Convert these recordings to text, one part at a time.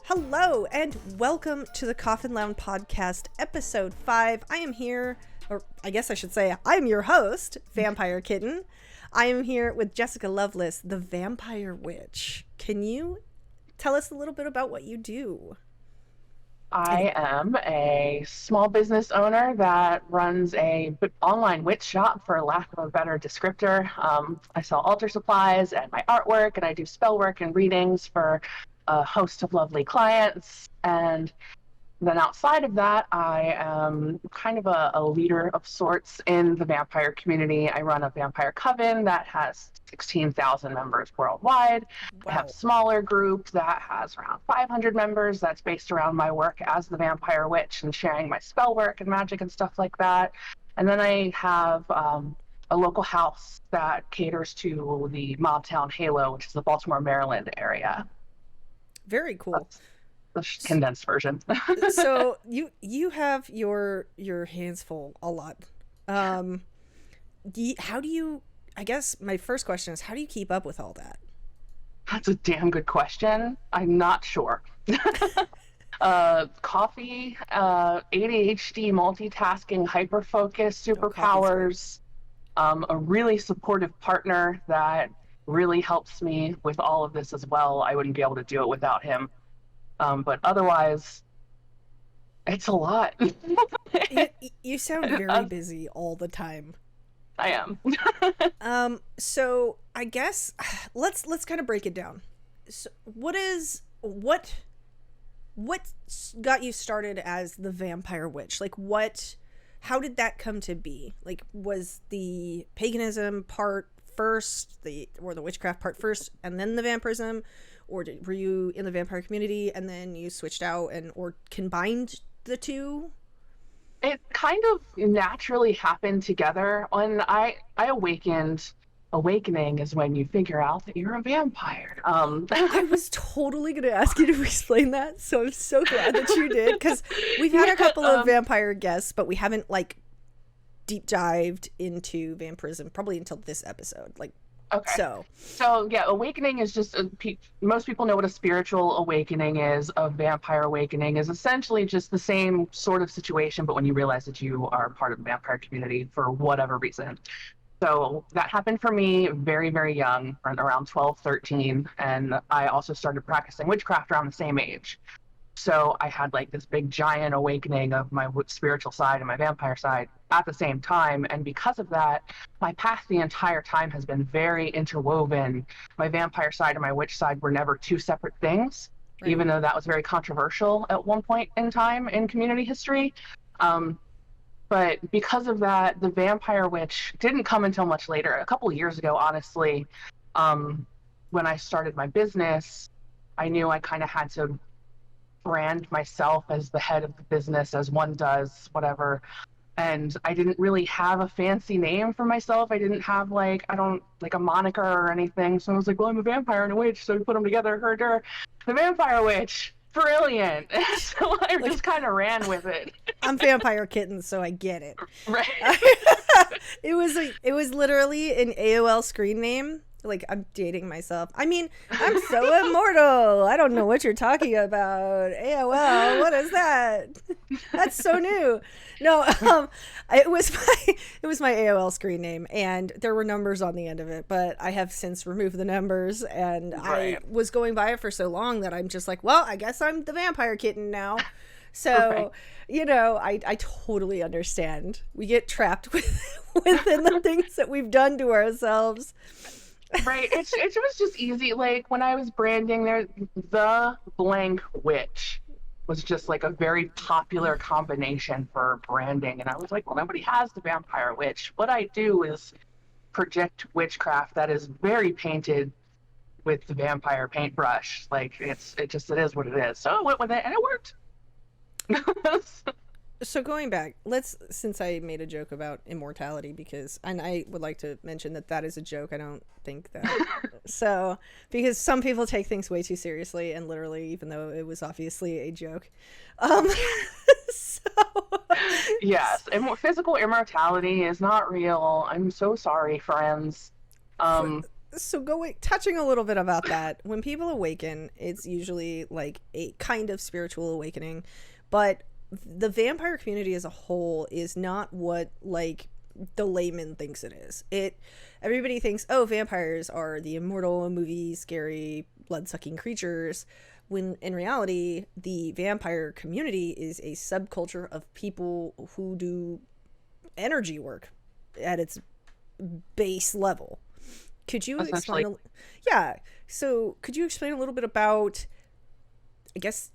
Hello and welcome to the CoffinLounge podcast, episode 5. I am here, or I guess I should say, I am your host, VampireKitten. I am here with Jessica Lovelace, the Vampyre Witch. Can you tell us a little bit about what you do? I am a small business owner that runs a online witch shop, for lack of a better descriptor. I sell altar supplies and my artwork, and I do spell work and readings for a host of lovely clients. And then outside of that, I am kind of a leader of sorts in the vampire community. I run a vampire coven that has 16,000 members worldwide. Wow. I have a smaller group that has around 500 members that's based around my work as the Vampyre Witch and sharing my spell work and magic and stuff like that. And then I have a local house that caters to the Mobtown Halo, which is the Baltimore, Maryland area. Very cool. That's the condensed version. So you have your hands full a lot. How do you, I guess my first question is, how do you keep up with all that? That's a damn good question. I'm not sure. Coffee, ADHD, multitasking, hyperfocus, superpowers, a really supportive partner that really helps me with all of this as well. I wouldn't be able to do it without him. But otherwise, it's a lot. You sound very busy all the time. I am. So I guess let's kind of break it down. So what got you started as the Vampyre Witch? Like how did that come to be? Like, was the paganism part first, or the witchcraft part first, and then the vampirism? Or were you in the vampire community and then you switched out or combined the two? It kind of naturally happened together. When I awakened, awakening is when you figure out that you're a vampire. I was totally going to ask you to explain that, so I'm so glad that you did, because we've had a couple of vampire guests, but we haven't deep dived into vampirism probably until this episode. Okay. So yeah, awakening is just most people know what a spiritual awakening is. A vampire awakening is essentially just the same sort of situation, but when you realize that you are part of the vampire community for whatever reason. So that happened for me very, very young, around 12, 13, and I also started practicing witchcraft around the same age. So I had this big giant awakening of my spiritual side and my vampire side at the same time. And because of that, my path the entire time has been very interwoven. My vampire side and my witch side were never two separate things, right, even though that was very controversial at one point in time in community history. But because of that, the Vampyre Witch didn't come until much later, a couple of years ago, honestly. When I started my business, I knew I kind of had to brand myself as the head of the business, as one does, whatever. And I didn't really have a fancy name for myself. I didn't have a moniker or anything. So I was like, well, I'm a vampire and a witch. So we put them together, her, the Vampyre Witch. Brilliant. So I just kind of ran with it. I'm VampireKitten, so I get it. Right. It was literally an AOL screen name. I'm dating myself. I mean, I'm so immortal. I don't know what you're talking about. AOL, what is that? That's so new. No, it was my AOL screen name, and there were numbers on the end of it, but I have since removed the numbers, and right. I was going by it for so long that I'm just like, well, I guess I'm the VampireKitten now. So, right. I totally understand. We get trapped within the things that we've done to ourselves. Right. It was just easy. When I was branding there, the blank witch was just a very popular combination for branding. And I was like, well, nobody has the Vampyre Witch. What I do is project witchcraft that is very painted with the vampire paintbrush. It is what it is. So I went with it and it worked. So going back, since I made a joke about immortality, and I would like to mention that is a joke. I don't think that. Because some people take things way too seriously, and literally, even though it was obviously a joke. Yes, physical immortality is not real. I'm so sorry, friends. So touching a little bit about that, when people awaken, it's usually like a kind of spiritual awakening, but the vampire community as a whole is not what like the layman thinks it is. Everybody thinks, oh, vampires are the immortal, movie, scary, blood-sucking creatures, when in reality, the vampire community is a subculture of people who do energy work at its base level. Could you explain? So could you explain a little bit about, I guess,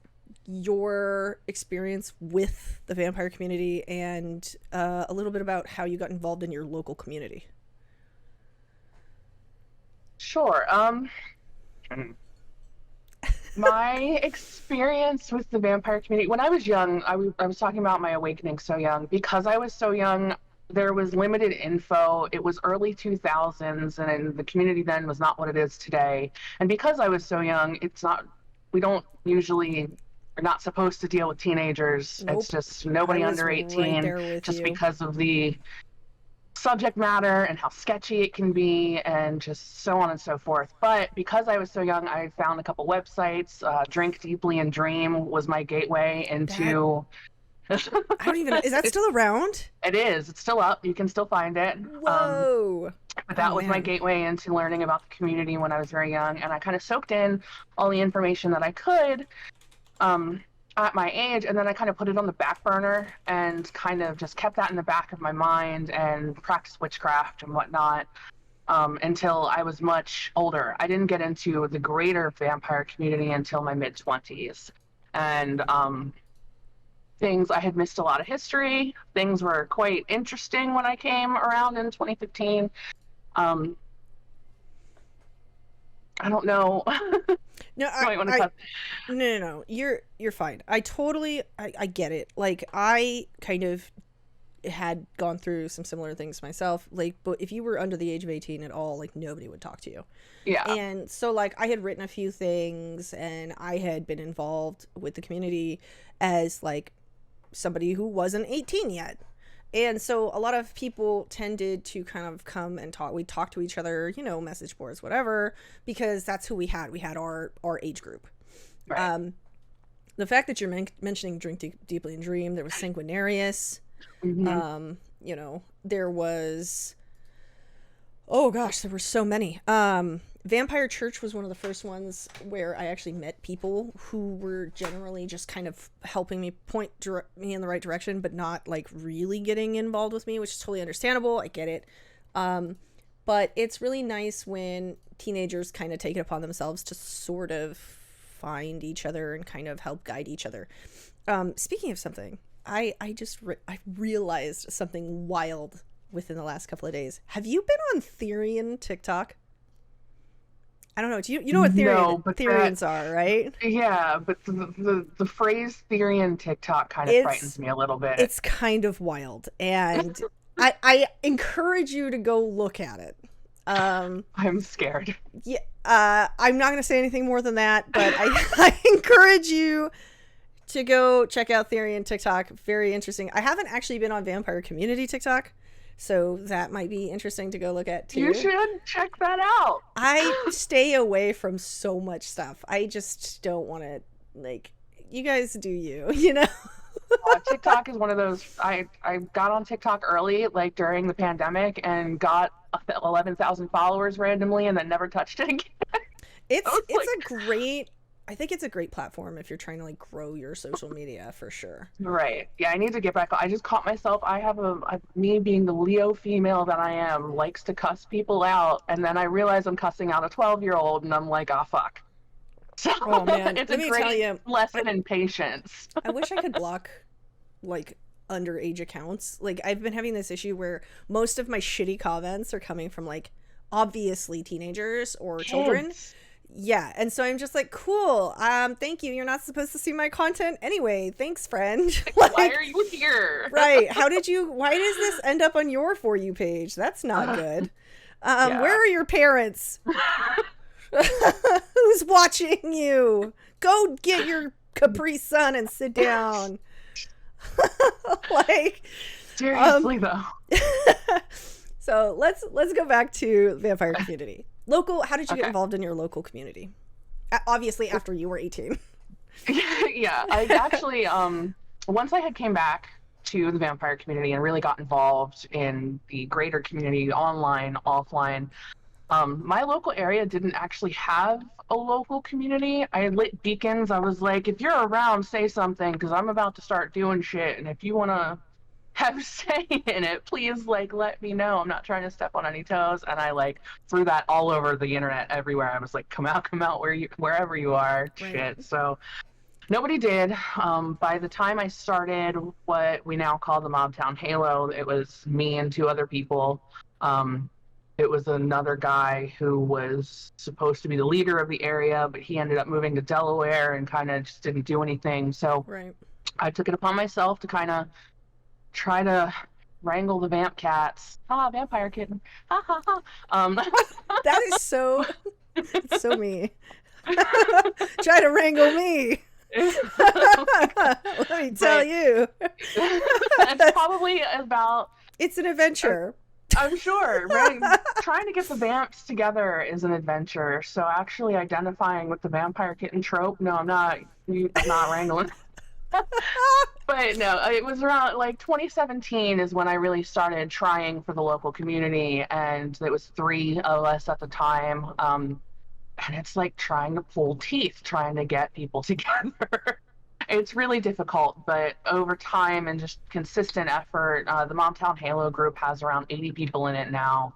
your experience with the vampire community and a little bit about how you got involved in your local community? Sure. My experience with the vampire community, when I was young, I was talking about my awakening so young. Because I was so young, there was limited info. It was early 2000s, and the community then was not what it is today. And because I was so young, we don't usually, we're not supposed to deal with teenagers. Nope. It's just nobody under 18, just because of the subject matter and how sketchy it can be and just so on and so forth. But because I was so young, I found a couple websites. Drink Deeply and Dream was my gateway into... I don't even know. Is that still around? It is. It's still up. You can still find it. Whoa. But that was my gateway into learning about the community when I was very young. And I kind of soaked in all the information that I could at my age. And then I kind of put it on the back burner and kind of just kept that in the back of my mind and practiced witchcraft and whatnot until I was much older. I didn't get into the greater vampire community until my mid-20s. And I had missed a lot of history. Things were quite interesting when I came around in 2015. I don't know. No. You're fine. I get it. Like, I kind of had gone through some similar things myself. Like, but if you were under the age of 18 at all, like, nobody would talk to you. Yeah. And so, like, I had written a few things, and I had been involved with the community as, like, somebody who wasn't 18 yet. And so a lot of people tended to kind of come and talk. We talked to each other, message boards, whatever, because that's who we had. We had our age group. Right. The fact that you're mentioning Drink Deeply and Dream, there was Sanguinarius. Mm-hmm. There was, oh gosh, there were so many. Vampire Church was one of the first ones where I actually met people who were generally just kind of helping me point me in the right direction, but not like really getting involved with me, which is totally understandable. I get it. But it's really nice when teenagers kind of take it upon themselves to sort of find each other and kind of help guide each other. Speaking of something, I realized something wild within the last couple of days. Have you been on Therian TikTok? I don't know. Do you know what Therians are, right? Yeah, but the phrase Therian TikTok kind of frightens me a little bit. It's kind of wild, and I encourage you to go look at it. I'm scared. Yeah, I'm not going to say anything more than that, but I encourage you to go check out Therian TikTok. Very interesting. I haven't actually been on Vampire Community TikTok, so that might be interesting to go look at too. You should check that out. I stay away from so much stuff. I just don't want to, like, you guys do you. TikTok is one of those, I got on TikTok early, like during the pandemic, and got 11,000 followers randomly and then never touched it again. I think it's a great platform if you're trying to like grow your social media, for sure. Right. Yeah, I need to get back. I just caught myself. Me being the Leo female that I am, likes to cuss people out, and then I realize I'm cussing out a 12-year-old, and I'm like, oh fuck. So oh man, it's a great lesson in patience. I wish I could block like underage accounts. Like, I've been having this issue where most of my shitty comments are coming from like obviously teenagers or children. Yeah, and so I'm just like, cool, thank you. You're not supposed to see my content anyway. Thanks, friend. Like, why are you here? Right. Why does this end up on your For You page? That's not good. Where are your parents? Who's watching you? Go get your Capri Sun and sit down. Like, seriously though. So let's go back to Vampire Community. Local. How did you get Okay. involved in your local community? Obviously, after you were 18. Yeah, I actually once I had came back to the vampire community and really got involved in the greater community, online, offline. My local area didn't actually have a local community. I had lit beacons. I was like, if you're around, say something, because I'm about to start doing shit, and if you want to have a say in it, please like let me know. I'm not trying to step on any toes. And I like threw that all over the internet everywhere. I was like, come out wherever you are, Right. shit. So nobody did. By the time I started what we now call the Mobtown Halo, it was me and two other people. It was another guy who was supposed to be the leader of the area, but he ended up moving to Delaware and kind of just didn't do anything. So Right. I took it upon myself to kind of try to wrangle the vamp cats. Ah, VampireKitten. Ha ha ha. That is so me. Try to wrangle me. Let me tell you. It's probably about. It's an adventure. I'm sure, right? Trying to get the vamps together is an adventure. So actually identifying with the VampireKitten trope, no, I'm not wrangling. But no, it was around like 2017 is when I really started trying for the local community, and there was 3 of us at the time. And it's like trying to pull teeth, trying to get people together. It's really difficult, but over time and just consistent effort, the Momtown Halo group has around 80 people in it now.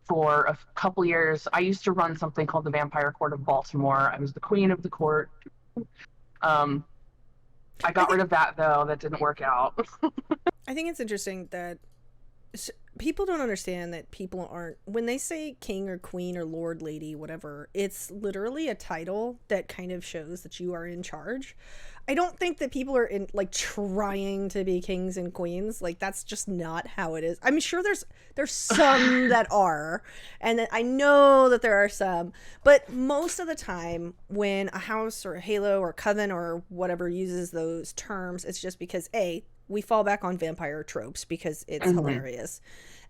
For a couple years, I used to run something called the Vampire Court of Baltimore. I was the queen of the court. I got rid of that, though. That didn't work out. I think it's interesting that people don't understand that people aren't, when they say king or queen or lord, lady, whatever, it's literally a title that kind of shows that you are in charge. I don't think that people are in like trying to be kings and queens. Like that's just not how it is. I'm sure there's some that are, and I know that there are some, but most of the time when a house or a halo or coven or whatever uses those terms, it's just because we fall back on vampire tropes because it's hilarious,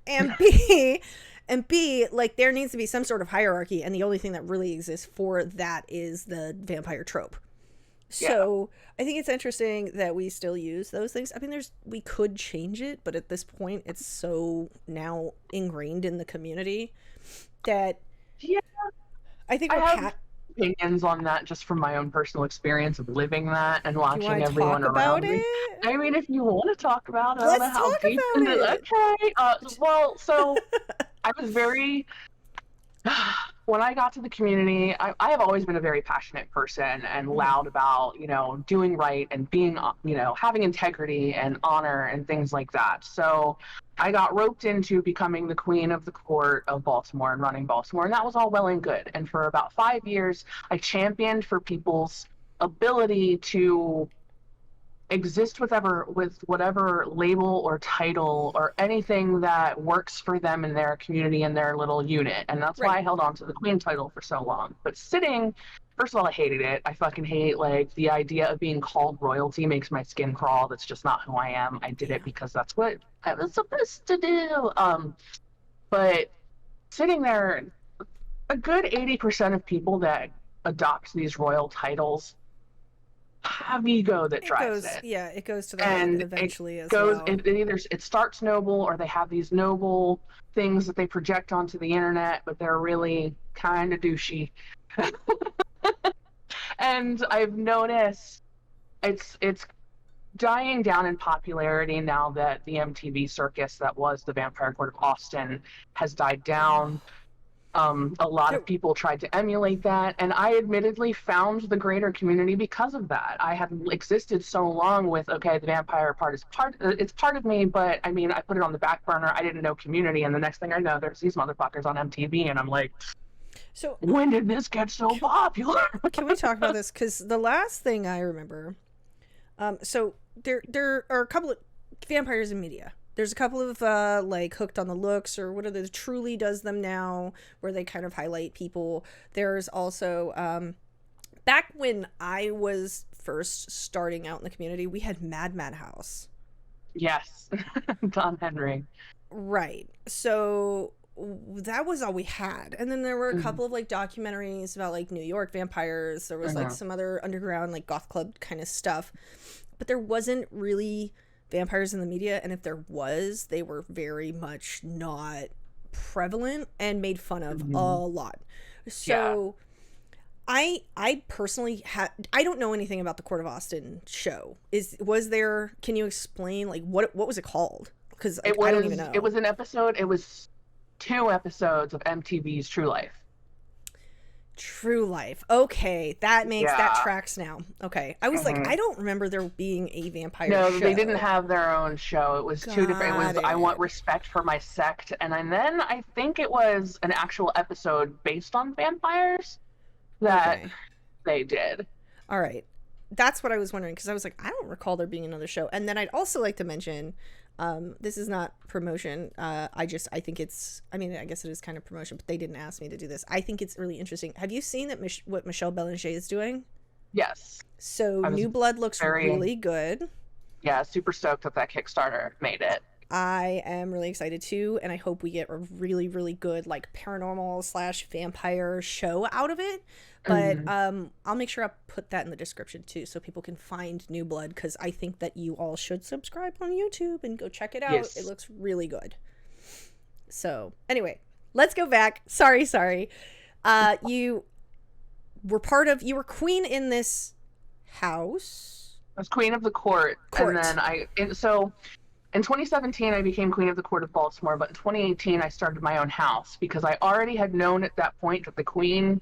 and B, like there needs to be some sort of hierarchy, and the only thing that really exists for that is the vampire trope. So I think it's interesting that we still use those things. I mean, we could change it, but at this point, it's so now ingrained in the community that I think I have opinions on that just from my own personal experience of living that and watching everyone around me. I mean, if you want to talk about it, I don't know how deep into it. Okay. Well, so I was very. When I got to the community, I have always been a very passionate person and loud about, doing right and being, having integrity and honor and things like that. So I got roped into becoming the queen of the court of Baltimore and running Baltimore, and that was all well and good. And for about 5 years, I championed for people's ability to exist with whatever label or title or anything that works for them in their community and their little unit. And that's why I held on to the queen title for so long. But sitting, first of all, I hated it. I fucking hate like the idea of being called royalty makes my skin crawl. That's just not who I am. I did it because that's what I was supposed to do. But sitting there, a good 80% of people that adopt these royal titles have ego that drives it. Yeah, it goes to the head eventually It starts noble, or they have these noble things that they project onto the internet, but they're really kind of douchey. And I've noticed it's dying down in popularity now that the MTV circus that was the Vampire Court of Austin has died down. A lot of people tried to emulate that, and I admittedly found the greater community because of that. I had existed so long with, the vampire part is it's part of me, but I mean, I put it on the back burner. I didn't know community, and the next thing I know, there's these motherfuckers on MTV, and I'm like, so when did this get so popular? Can we talk about this? Because the last thing I remember, so there are a couple of vampires in media. There's a couple of like Hooked on the Looks, or what are the Truly does them now, where they kind of highlight people. There's also back when I was first starting out in the community, we had Mad House. Yes, Don Henry. Right. So that was all we had. And then there were a couple of like documentaries about like New York vampires. There was like some other underground like goth club kind of stuff. But there wasn't really vampires in the media, and if there was, they were very much not prevalent and made fun of a lot. So I personally I don't know anything about the Court of Austin show. Can you explain like what was it called? Because I don't even know. It was an episode. It was 2 episodes of MTV's True Life. True Life. Okay, that tracks now. Okay, I was like, I don't remember there being a vampire show. No, they didn't have their own show. It was 2 different. It was I Want Respect for My Sect, and then I think it was an actual episode based on vampires that they did. All right, that's what I was wondering, because I was like, I don't recall there being another show. And then I'd also like to mention, this is not promotion. I think it's, I mean, I guess it is kind of promotion, but they didn't ask me to do this. I think it's really interesting. Have you seen what Michelle Belanger is doing? Yes. So New Blood looks really good. Yeah, super stoked that Kickstarter made it. I am really excited too, and I hope we get a really, really good like paranormal / vampire show out of it. But I'll make sure I put that in the description too, so people can find New Blood, because I think that you all should subscribe on YouTube and go check it out. Yes. It looks really good. So anyway, let's go back. Sorry. You were queen in this house. I was queen of the court. And then in 2017, I became queen of the Court of Baltimore, but in 2018, I started my own house, because I already had known at that point that the queen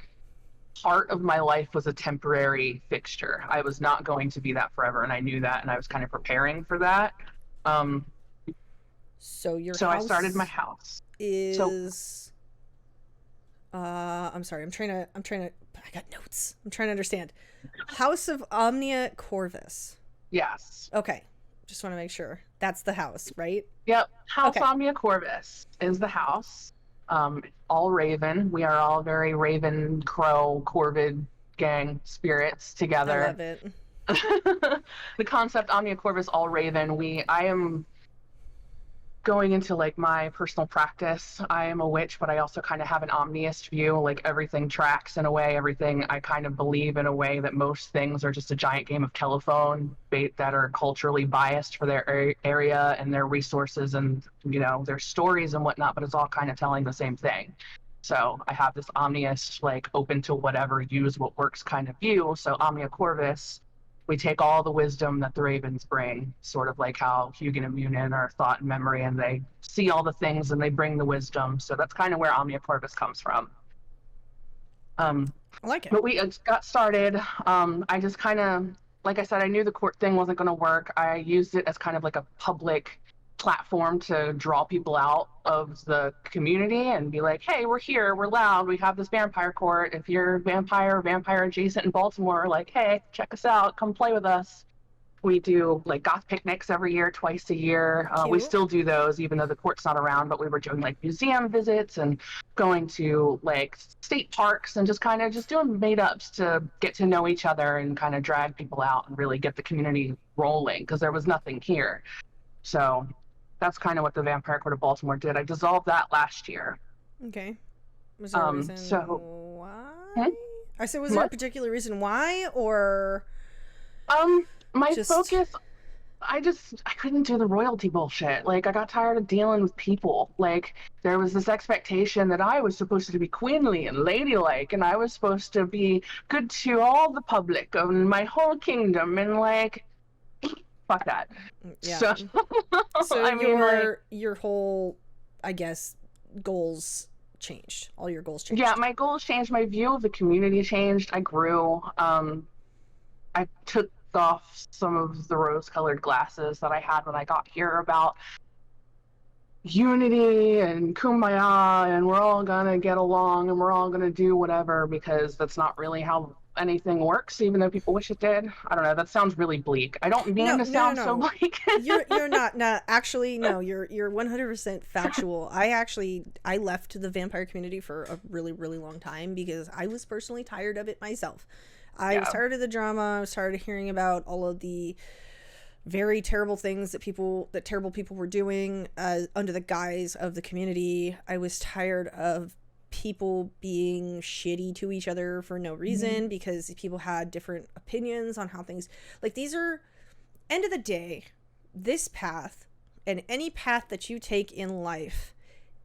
part of my life was a temporary fixture. I was not going to be that forever, and I knew that, and I was kind of preparing for that. So I started my house. I'm sorry. I'm trying to. I got notes. I'm trying to understand. House of Omnia Corvus. Yes. Okay. Just want to make sure that's the house, right? Yep. House Omnia Corvus is the house. All Raven. We are all very Raven, Crow, Corvid gang spirits together. I love it. The concept Omnia Corvus, all Raven. I am going into like my personal practice. I am a witch, but I also kind of have an omniist view. Like everything tracks in a way. Everything, I kind of believe in a way that most things are just a giant game of telephone that are culturally biased for their area and their resources and, their stories and whatnot, but it's all kind of telling the same thing. So I have this omniist, like open to whatever, use what works kind of view. So Omnia Corvus, we take all the wisdom that the Ravens bring, sort of like how Hugin and Munin are thought and memory, and they see all the things and they bring the wisdom. So that's kind of where Omnia Corvus comes from. I like it. But we got started. I just kind of, like I said, I knew the court thing wasn't going to work. I used it as kind of like a public platform to draw people out of the community and be like, hey, we're here, we're loud, we have this vampire court. If you're vampire adjacent in Baltimore, like, hey, check us out, come play with us. We do like goth picnics every year, twice a year. We still do those even though the court's not around, but we were doing like museum visits and going to like state parks and just doing meetups to get to know each other and kind of drag people out and really get the community rolling, because there was nothing here. So that's kind of what the Vampire Court of Baltimore did. I dissolved that last year. Okay. Was there a reason why? I said, was there a particular reason why, or? My focus, I couldn't do the royalty bullshit. Like, I got tired of dealing with people. Like, there was this expectation that I was supposed to be queenly and ladylike, and I was supposed to be good to all the public of my whole kingdom, and like, fuck that. Yeah. So I mean, your whole, I guess, goals changed. All your goals changed. Yeah, my goals changed. My view of the community changed. I grew. I took off some of the rose-colored glasses that I had when I got here about unity and kumbaya and we're all gonna get along and we're all gonna do whatever, because that's not really how anything works, even though people wish it did. I don't know, that sounds really bleak. I don't mean to sound so bleak. you're not. No, actually, no, you're 100% factual. I left the vampire community for a really, really long time because I was personally tired of it myself. I was tired of the drama. I was tired of hearing about all of the very terrible things that terrible people were doing under the guise of the community. I was tired of people being shitty to each other for no reason because people had different opinions on how things, like, these are, end of the day, this path and any path that you take in life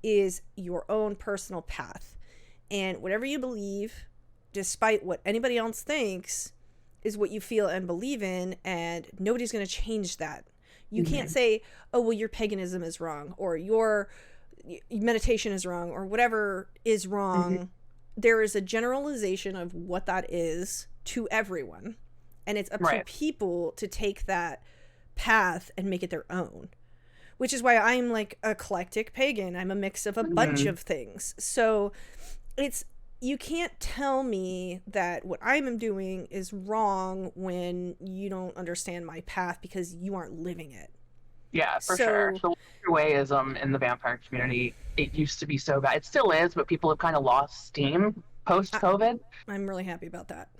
is your own personal path, and whatever you believe, despite what anybody else thinks, is what you feel and believe in, and nobody's going to change that. You can't say, oh, well, your paganism is wrong, or your meditation is wrong, or whatever is wrong. There is a generalization of what that is to everyone, and it's up to people to take that path and make it their own, which is why I'm like eclectic pagan. I'm a mix of a bunch of things. So you can't tell me that what I'm doing is wrong when you don't understand my path because you aren't living it. Yeah, for sure. The wayism in the vampire community, it used to be so bad. It still is, but people have kind of lost steam post-COVID. I'm really happy about that.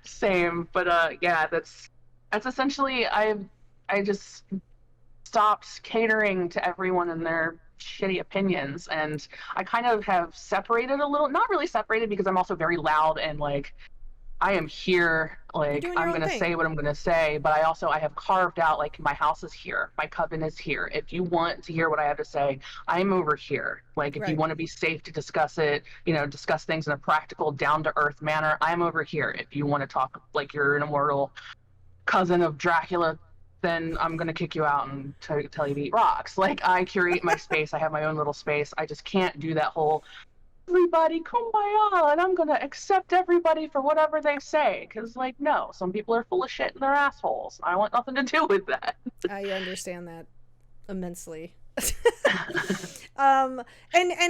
Same. But yeah, that's essentially, I just stopped catering to everyone and their shitty opinions, and I kind of have separated a little, not really separated because I'm also very loud and like I am here, like I'm gonna say what I'm gonna say, but I have carved out, like, my house is here, my coven is here. If you want to hear what I have to say, I'm over here. Like, if you want to be safe to discuss it, discuss things in a practical, down to earth manner, I'm over here. If you want to talk like you're an immortal cousin of Dracula, then I'm going to kick you out and tell you to eat rocks. Like, I curate my space. I have my own little space. I just can't do that whole, everybody kumbaya, and I'm going to accept everybody for whatever they say. Because, like, no, some people are full of shit and they're assholes. I want nothing to do with that. I understand that immensely. And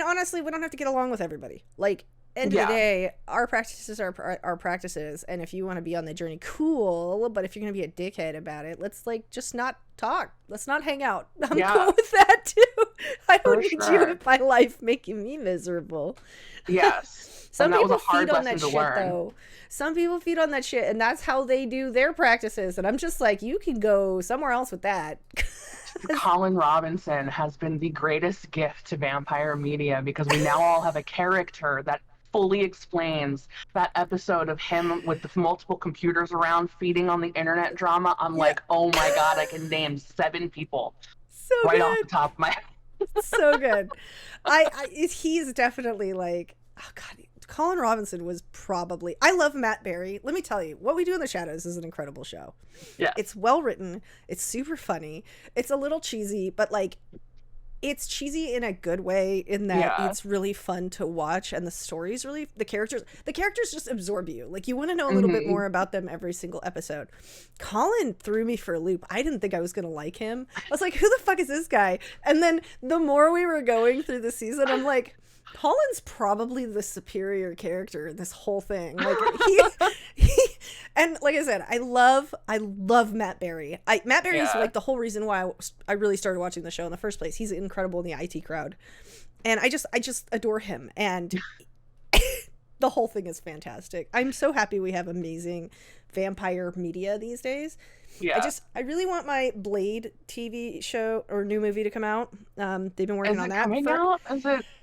honestly, we don't have to get along with everybody. Like, end of the day, our practices are our practices, and if you want to be on the journey, cool, but if you're gonna be a dickhead about it, let's just not talk, let's not hang out. I'm cool with that too. I don't need you in my life making me miserable. Yes. Some people feed on that shit though. Some people feed on that shit, and that's how they do their practices, and I'm just like, you can go somewhere else with that. Colin Robinson has been the greatest gift to vampire media because we now all have a character that fully explains that episode of him with the multiple computers around feeding on the internet drama. I'm like, oh my god, I can name 7 people off the top of my head. So good. He's definitely like, oh god, Colin Robinson was probably, I love Matt Berry. Let me tell you, What We Do in the Shadows is an incredible show. Yeah, it's well written, it's super funny, it's a little cheesy, but like, it's cheesy in a good way, in that it's really fun to watch, and the story's really, the characters just absorb you. Like, you want to know a little bit more about them every single episode. Colin threw me for a loop. I didn't think I was gonna like him. I was like, who the fuck is this guy? And then the more we were going through the season, I'm like, Colin's probably the superior character in this whole thing. Like, he and like I said, I love Matt Berry. Matt Berry is like the whole reason why I really started watching the show in the first place. He's incredible in the IT crowd, and I just adore him, and the whole thing is fantastic. I'm so happy we have amazing vampire media these days. Yeah. I really want my Blade TV show or new movie to come out. They've been working on that. Is it coming out?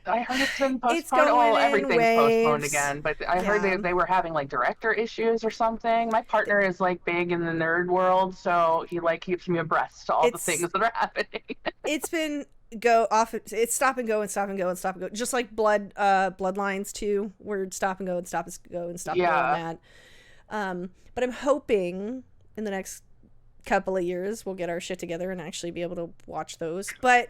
I heard it's been postponed. Everything's postponed again. But I heard they were having like director issues or something. My partner is like big in the nerd world, so he like keeps me abreast to all the things that are happening. It's been it's stop and go and stop and go and stop and go. Just like Bloodlines 2, where stop and go and stop and go and stop and go on that. But I'm hoping in the next couple of years we'll get our shit together and actually be able to watch those. But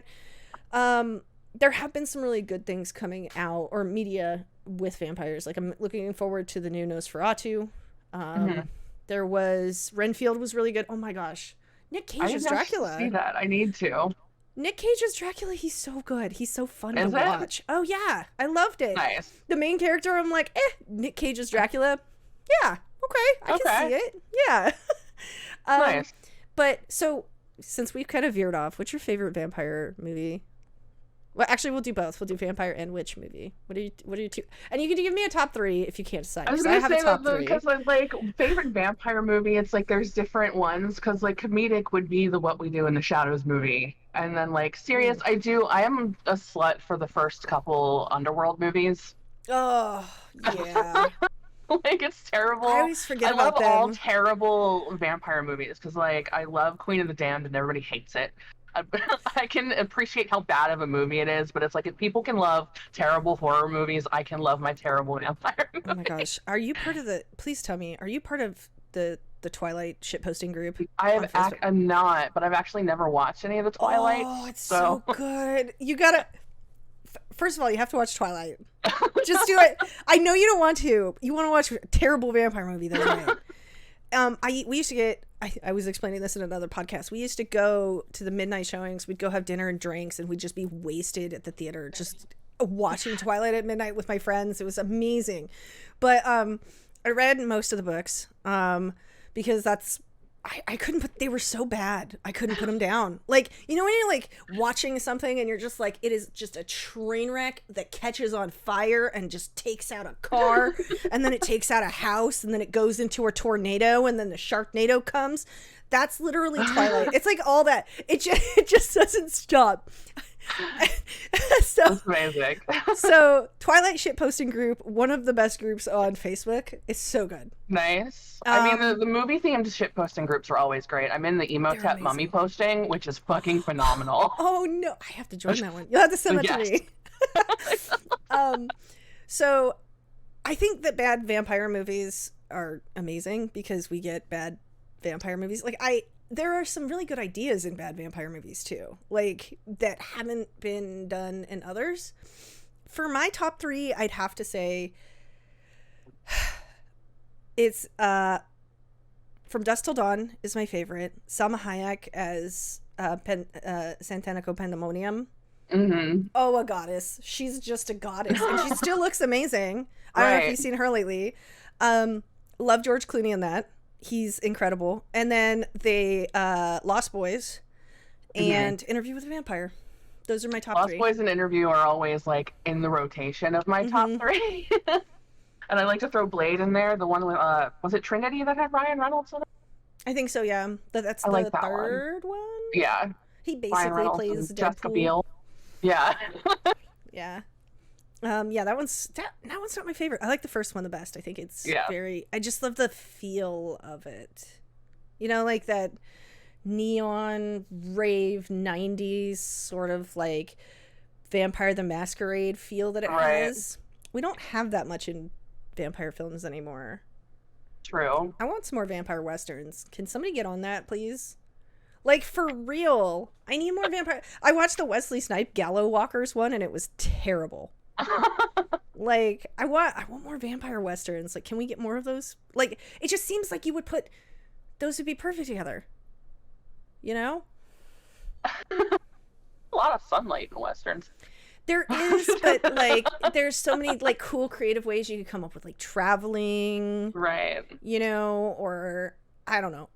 there have been some really good things coming out, or media with vampires. Like, I'm looking forward to the new Nosferatu. There was Renfield was really good. Oh my gosh, Nick Cage as Dracula. I see that. I need to. Nick Cage as Dracula, he's so good. He's so fun to watch. Oh yeah, I loved it. Nice. The main character, I'm like, Nick Cage as Dracula. Yeah, okay, I can see it. Yeah. Nice. But so, since we've kind of veered off, what's your favorite vampire movie? Well, actually, we'll do both. We'll do vampire and witch movie. What are you two? And you can give me a top 3 if you can't decide. I was I gonna have say a top that 3. because like favorite vampire movie, it's like there's different ones because like comedic would be the What We Do in the Shadows movie, and then like serious, I am a slut for the first couple Underworld movies. Oh yeah. Like it's terrible. I always forget I love about them. all terrible vampire movies because like I love Queen of the Damned and everybody hates it. I can appreciate how bad of a movie it is, but it's like if people can love terrible horror movies, I can love my terrible vampire movie. Oh my gosh, are you part of the? Please tell me, are you part of the Twilight shitposting group? I'm not, but I've actually never watched any of the Twilight. Oh, it's so good. You gotta. First of all, you have to watch Twilight. Just do it. I know you don't want to. You want to watch a terrible vampire movie. That's right. We used to get. I was explaining this in another podcast. We used to go to the midnight showings. We'd go have dinner and drinks, and we'd just be wasted at the theater, just watching Twilight at midnight with my friends. It was amazing. But I read most of the books because that's. I couldn't put, they were so bad. I couldn't put them down. Like, you know, when you're like watching something and you're just like, it is just a train wreck that catches on fire and just takes out a car and then it takes out a house and then it goes into a tornado and then the Sharknado comes. That's literally Twilight. It's like all that. It just doesn't stop. So that's amazing. So Twilight shitposting group, one of the best groups on Facebook. It's so good. Nice. I mean, the movie themed shitposting groups are always great. I'm in the Emotep mummy posting, which is fucking phenomenal. Oh no, I have to join that one. You'll have to send that to me. So I think that bad vampire movies are amazing because we get bad vampire movies. Like there are some really good ideas in bad vampire movies too, like that haven't been done in others. For my top 3, I'd have to say it's From Dusk Till Dawn is my favorite. Salma Hayek as Santanico Pandemonium. Mm-hmm. Oh, a goddess. She's just a goddess, and she still looks amazing. I don't know if you've seen her lately. Love George Clooney in that. He's incredible. And then they Lost Boys and Interview with a Vampire. Those are my top 3. Lost Boys and Interview are always like in the rotation of my top 3. And I like to throw Blade in there. The one with was it Trinity that had Ryan Reynolds in it? I think so, yeah. That's the like that third one. Yeah. He basically plays Jessica Deadpool. Biel. Yeah. Yeah. Yeah, that one's not my favorite. I like the first one the best. I think it's I just love the feel of it. You know, like that neon rave 90s sort of like Vampire the Masquerade feel that it has. We don't have that much in vampire films anymore. True. I want some more vampire westerns. Can somebody get on that, please? Like, for real. I need more vampire. I watched the Wesley Snipes Gallow Walkers one and it was terrible. Like, I want more vampire westerns. Like, can we get more of those? Like, it just seems like those would be perfect together. You know? A lot of sunlight in westerns. There is, but like there's so many like cool creative ways you could come up with, like traveling, right? You know, or I don't know,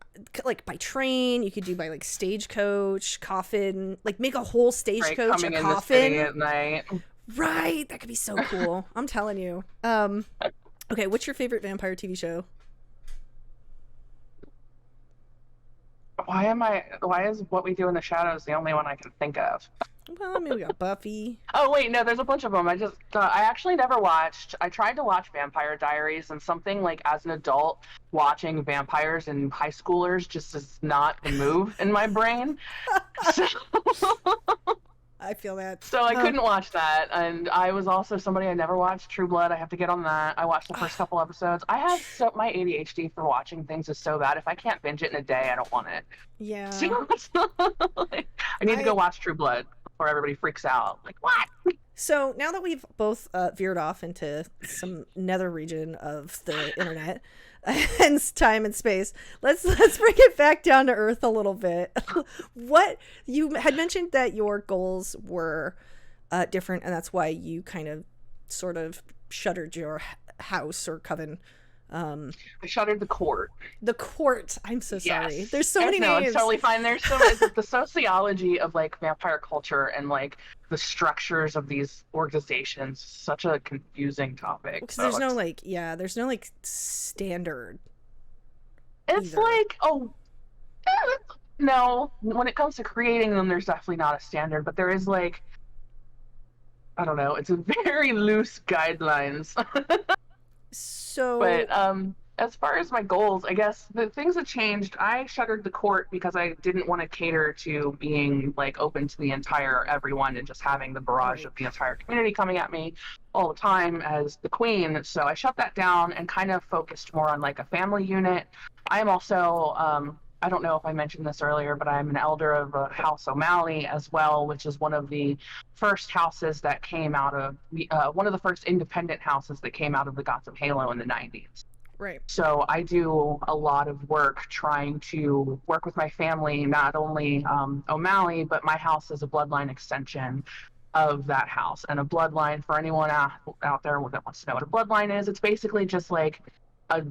like by train. You could do by like stagecoach, Coffin, like make a whole stagecoach a Coffin at night. Right, that could be so cool. I'm telling you. Okay, what's your favorite vampire TV show? Why is What We Do in the Shadows the only one I can think of? Well, I mean, we got Buffy. Oh, wait, no, there's a bunch of them. I actually never watched. I tried to watch Vampire Diaries, and something like as an adult, watching vampires and high schoolers just is not the move in my brain. So, I feel that. So I couldn't watch that. And I was also somebody I never watched True Blood. I have to get on that. I watched the first couple episodes. My ADHD for watching things is so bad. If I can't binge it in a day, I don't want it. Yeah. So, I need to go watch True Blood before everybody freaks out. Like, what? So now that we've both veered off into some nether region of the internet and time and space, let's bring it back down to earth a little bit. What you had mentioned that your goals were different, and that's why you kind of sort of shuttered your house or coven I shuttered the court. The court. I'm so sorry. Yes. There's so many No, names. it's totally fine. There's so the sociology of like vampire culture and like the structures of these organizations. Such a confusing topic. Because there's no like, there's no like standard. It's either. like, no. When it comes to creating them, there's definitely not a standard, but there is like, I don't know. It's a very loose guidelines. So, but as far as my goals, I guess the things that changed, I shuttered the court because I didn't want to cater to being like open to the entire everyone and just having the barrage of the entire community coming at me all the time as the queen. So I shut that down and kind of focused more on like a family unit. I am also, I don't know if I mentioned this earlier, but I'm an elder of House O'Malley as well, which is one of the first houses that came out of, one of the first independent houses that came out of the Gotham Halo in the 90s. right. So I do a lot of work trying to work with my family, not only O'Malley, but my house is a bloodline extension of that house. And a bloodline, for anyone out there that wants to know what a bloodline is, it's basically just like a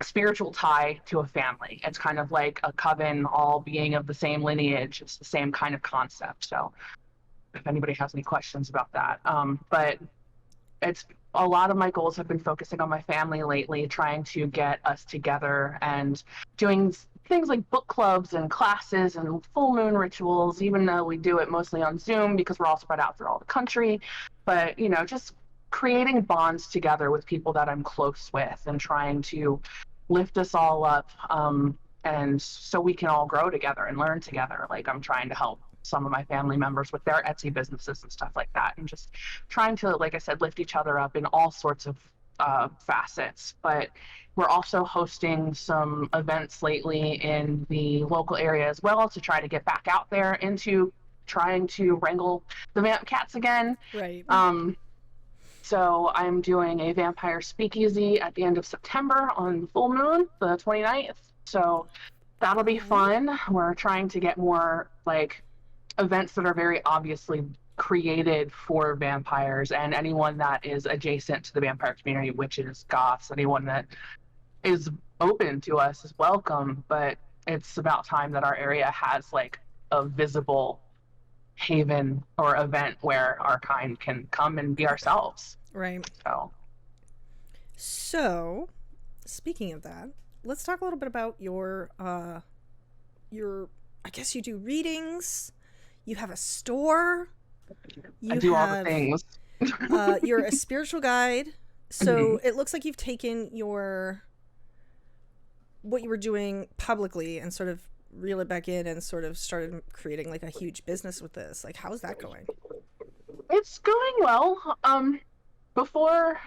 spiritual tie to a family. It's kind of like a coven, all being of the same lineage. It's the same kind of concept. So if anybody has any questions about that, but it's a lot of my goals have been focusing on my family lately, trying to get us together and doing things like book clubs and classes and full moon rituals, even though we do it mostly on Zoom because we're all spread out through all the country. But, you know, just creating bonds together with people that I'm close with and trying to lift us all up, and so we can all grow together and learn together. Like I'm trying to help some of my family members with their Etsy businesses and stuff like that, and just trying to, like I said, lift each other up in all sorts of facets. But we're also hosting some events lately in the local area as well to try to get back out there into trying to wrangle the vamp cats again. Right. So I'm doing a vampire speakeasy at the end of September on full moon, the 29th. So that'll be fun. We're trying to get more like events that are very obviously created for vampires and anyone that is adjacent to the vampire community, witches, goths, anyone that is open to us is welcome. But it's about time that our area has like a visible haven or event where our kind can come and be ourselves. Right. So speaking of that, let's talk a little bit about your I guess you do readings, you have a store, I do all the things. You're a spiritual guide. So it looks like you've taken what you were doing publicly and sort of reel it back in and sort of started creating like a huge business with this. Like, how's that going? It's going well. Before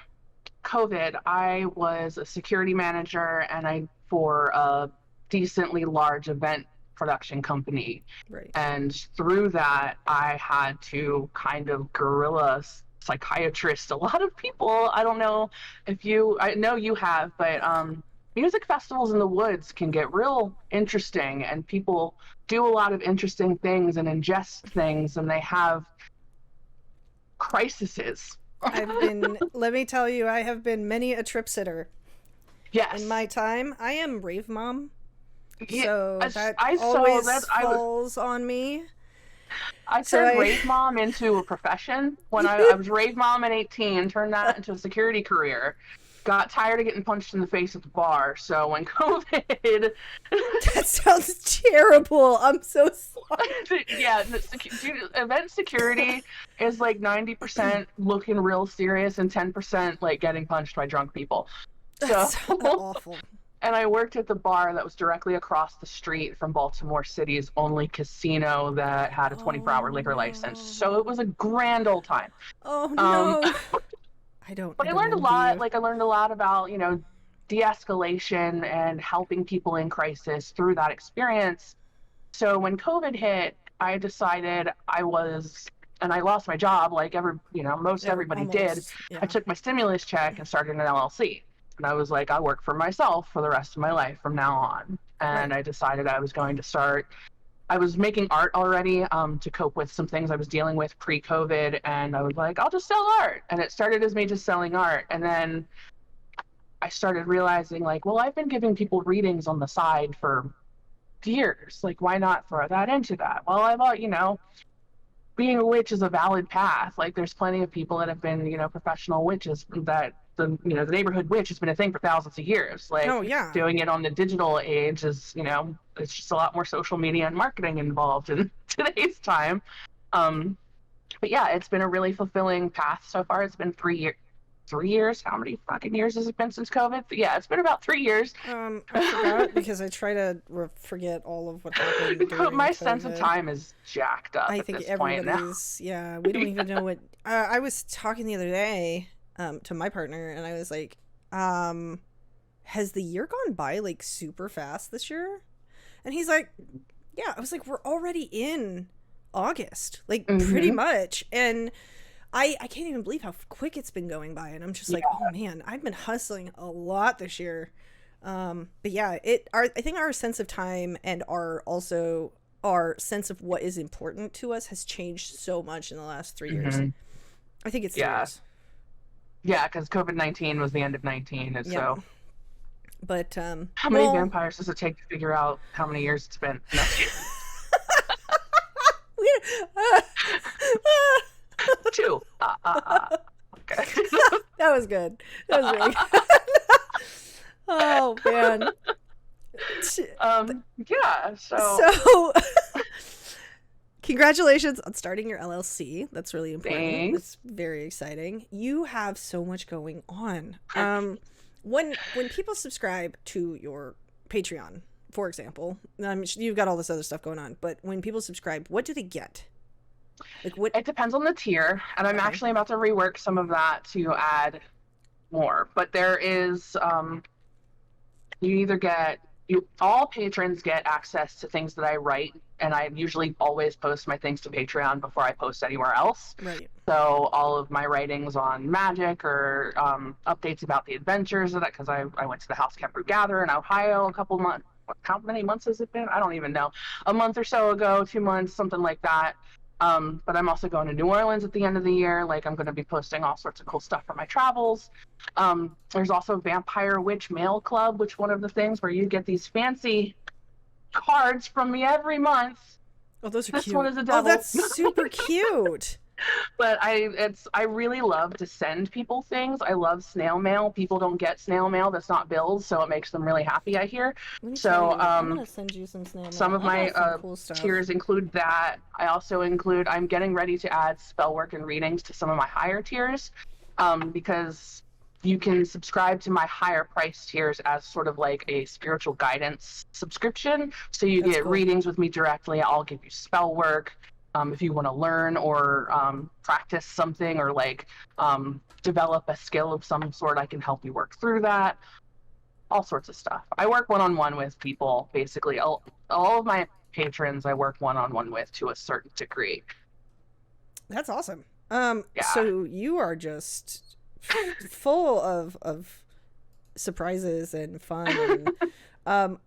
COVID, I was a security manager and for a decently large event production company. Right. And through that, I had to kind of guerrilla psychiatrist a lot of people. I don't know if I know you have, but music festivals in the woods can get real interesting, and people do a lot of interesting things and ingest things, and they have crises. Let me tell you, I have been many a trip sitter. Yes. In my time, I am rave mom. Yeah, so that always falls on me. I turned rave mom into a profession when I was rave mom at 18, turned that into a security career. Got tired of getting punched in the face at the bar, so when COVID... That sounds terrible. I'm so sorry. Yeah, event security is like 90% looking real serious and 10% like getting punched by drunk people. That's awful. And I worked at the bar that was directly across the street from Baltimore City's only casino that had a 24-hour liquor license. So it was a grand old time. Oh, no. But I learned a lot. Like I learned a lot about, de-escalation and helping people in crisis through that experience. So when COVID hit, I decided and I lost my job like everybody did. Yeah. I took my stimulus check and started an LLC. And I was like, I work for myself for the rest of my life from now on. And I decided I was going to start. I was making art already to cope with some things I was dealing with pre-COVID, and I was like, I'll just sell art. And it started as me just selling art. And then I started realizing, like, well, I've been giving people readings on the side for years. Like, why not throw that into that? Well, I thought, being a witch is a valid path. Like, there's plenty of people that have been, professional witches, that the neighborhood witch has been a thing for thousands of years. Like, Oh yeah. doing it on the digital age is, it's just a lot more social media and marketing involved in today's time. But yeah, it's been a really fulfilling path so far. It's been 3 years. 3 years? How many fucking years has it been since COVID? But yeah, it's been about 3 years. I forgot because I try to forget all of what happened during My COVID. sense of time is jacked up. I think everybody's, yeah, we don't even know what. I was talking the other day to my partner, and I was like, has the year gone by like super fast this year? And he's like, yeah. I was like, we're already in August, like pretty much. And I can't even believe how quick it's been going by. And I'm just like, oh man, I've been hustling a lot this year. But yeah, I think our sense of time and our sense of what is important to us has changed so much in the last 3 years. I think it's 3 years. Yeah, because COVID-19 was the end of 19, and so. But how many vampires does it take to figure out how many years it's been? No. Two. Okay. That was good. That was really good. Oh man. Yeah. So congratulations on starting your LLC. That's really important. Thanks. It's very exciting. You have so much going on. When people subscribe to your Patreon, for example, you've got all this other stuff going on, but when people subscribe, what do they get? Like what? It depends on the tier, and I'm actually about to rework some of that to add more. But there is, all patrons get access to things that I write, and I usually always post my things to Patreon before I post anywhere else. Right. So all of my writings on magic or updates about the adventures of that, because I went to the House Kemper Gather in Ohio a couple months. How many months has it been? I don't even know. A month or so ago, 2 months, something like that. But I'm also going to New Orleans at the end of the year. Like, I'm going to be posting all sorts of cool stuff from my travels. There's also Vampyre Witch Mail Club, which one of the things where you get these fancy cards from me every month. Oh, those are this cute. One is a devil. Oh, that's super cute. But I really love to send people things. I love snail mail. People don't get snail mail that's not bills, so it makes them really happy, I hear. So I'm gonna send you some snail mail. Some of my cool tiers include that. I also include, I'm getting ready to add spell work and readings to some of my higher tiers, because you can subscribe to my higher price tiers as sort of like a spiritual guidance subscription. So you get readings with me directly. I'll give you spell work. If you want to learn or practice something or like develop a skill of some sort, I can help you work through that. All sorts of stuff. I work one-on-one with people, basically. All of my patrons I work one-on-one with to a certain degree. That's awesome. So you are just full of surprises and fun. And, I'm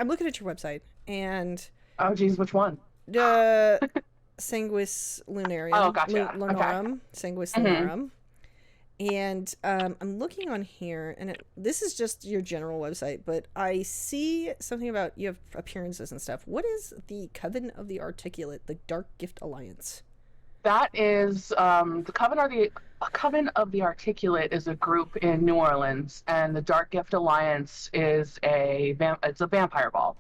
looking at your website and... Oh, geez, which one? Sanguis Lunarium. Oh, gotcha. Lunarum. Okay. Sanguis Lunarum. And I'm looking on here, and this is just your general website, but I see something about you have appearances and stuff. What is the Coven of the Articulate, the Dark Gift Alliance? That is the Coven of the Articulate is a group in New Orleans, and the Dark Gift Alliance is it's a vampire ball.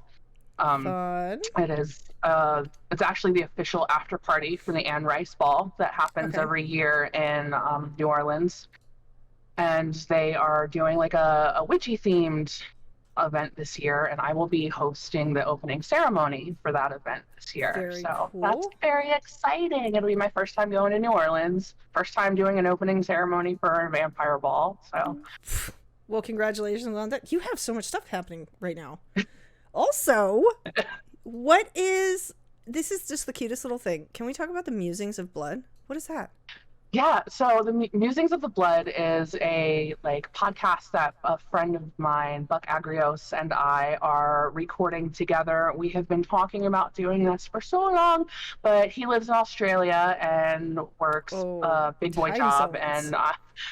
Fun. It is. It's actually the official after party for the Anne Rice Ball that happens every year in New Orleans, and they are doing like a witchy themed event this year, and I will be hosting the opening ceremony for that event this year. Very so cool. That's very exciting. It'll be my first time going to New Orleans, first time doing an opening ceremony for a vampire ball. So, well, congratulations on that. You have so much stuff happening right now. Also, this is just the cutest little thing. Can we talk about the Musings of Blood? What is that? Yeah, so the Musings of the Blood is a podcast that a friend of mine, Buck Agrios, and I are recording together. We have been talking about doing this for so long, but he lives in Australia and works a big boy job, and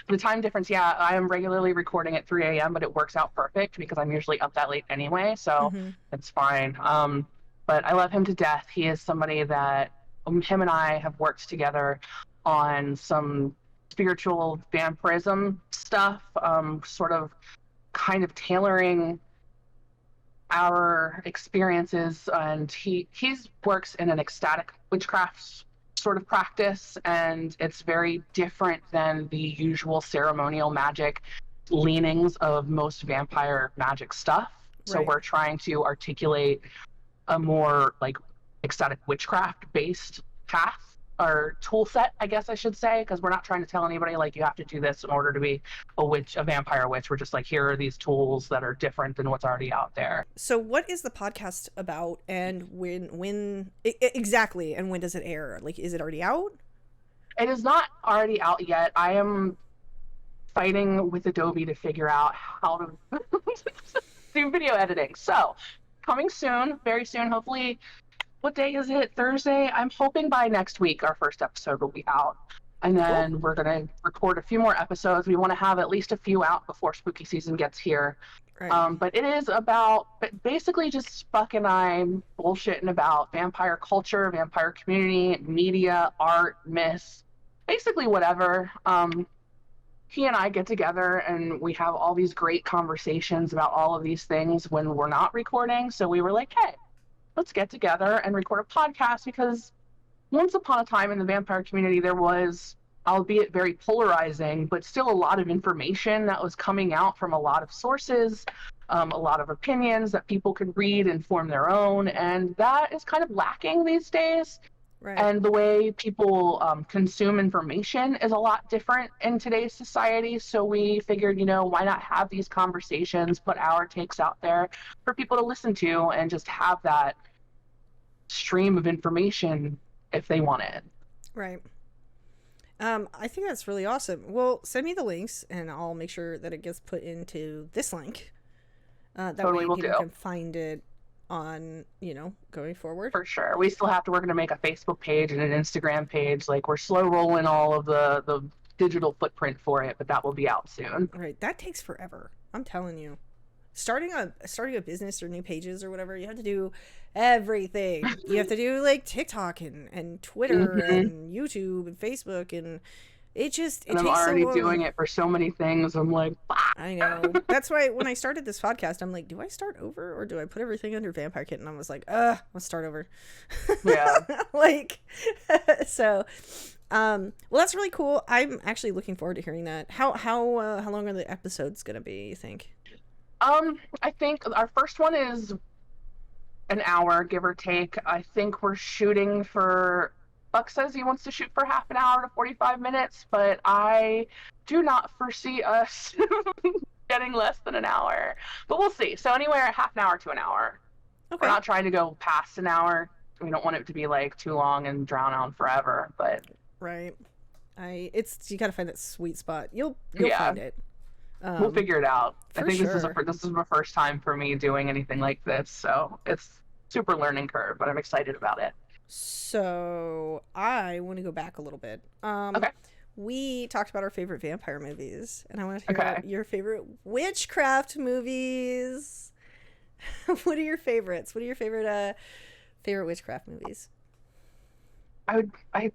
The time difference, yeah, I am regularly recording at 3 a.m., but it works out perfect because I'm usually up that late anyway, so it's fine. But I love him to death. He is somebody that him and I have worked together on some spiritual vampirism stuff, sort of kind of tailoring our experiences, and he works in an ecstatic witchcraft sort of practice, and it's very different than the usual ceremonial magic leanings of most vampire magic stuff. So we're trying to articulate a more like ecstatic witchcraft based path or tool set, I guess I should say, because we're not trying to tell anybody like you have to do this in order to be a witch, a vampire witch. We're just like, here are these tools that are different than what's already out there. So what is the podcast about, and when exactly, and when does it air? Like, is it already out? It is not already out yet. I am fighting with Adobe to figure out how to do video editing. So coming soon, very soon, hopefully. What day is it? Thursday? I'm hoping by next week our first episode will be out. And then we're going to record a few more episodes. We want to have at least a few out before spooky season gets here. Right. But it is about basically just Buck and I bullshitting about vampire culture, vampire community, media, art, myths, basically whatever. He and I get together and we have all these great conversations about all of these things when we're not recording. So we were like, hey, let's get together and record a podcast, because once upon a time in the vampire community, there was, albeit very polarizing, but still a lot of information that was coming out from a lot of sources, a lot of opinions that people could read and form their own. And that is kind of lacking these days. Right. And the way people consume information is a lot different in today's society. So we figured, why not have these conversations, put our takes out there for people to listen to, and just have that stream of information if they want it. Right. I think that's really awesome. Well, send me the links and I'll make sure that it gets put into this link. That way people can find it on, going forward. For sure. We're going to make a Facebook page and an Instagram page. Like, we're slow rolling all of the digital footprint for it, but that will be out soon. Right. That takes forever. I'm telling you. Starting a business or new pages or whatever, you have to do everything. You have to do like TikTok and Twitter and YouTube and Facebook, and it takes I'm already doing it for so many things. I'm like, bah! I know. That's why when I started this podcast, I'm like, do I start over or do I put everything under VampireKitten? And I was like, let's start over. Yeah. So, well, that's really cool. I'm actually looking forward to hearing that. How long are the episodes gonna be, you think? I think our first one is an hour, give or take. I think we're shooting for, Buck says he wants to shoot for half an hour to 45 minutes, but I do not foresee us getting less than an hour. But we'll see. So anywhere half an hour to an hour. Okay. We're not trying to go past an hour. We don't want it to be like too long and drown out forever, but right. You gotta find that sweet spot. You'll find it. We'll figure it out. I think sure. This is my first time for me doing anything like this, so it's super learning curve, but I'm excited about it. So I want to go back a little bit. Okay. We talked about our favorite vampire movies, and I want to hear about your favorite witchcraft movies. What are your favorites? What are your favorite witchcraft movies? I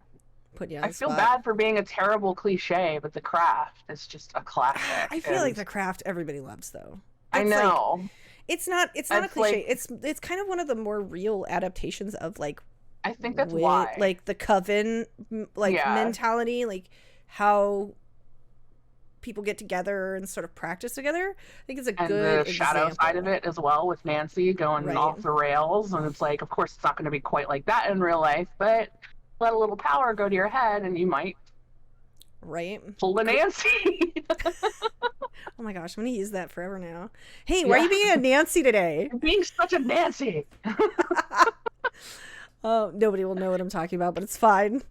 feel bad for being a terrible cliche, but The Craft is just a classic. I feel like The Craft everybody loves, though. I know. Like, it's not a cliche. It's kind of one of the more real adaptations of like. I think that's why. Like the Coven, mentality, like how people get together and sort of practice together. I think it's a good example. And the shadow side of it as well, with Nancy going off the rails, and it's like, of course, it's not going to be quite like that in real life, but let a little power go to your head and you might pull a Nancy. Oh my gosh, I'm gonna use that forever now. Hey, why are you being a Nancy today? You're being such a Nancy. Oh, nobody will know what I'm talking about, but it's fine.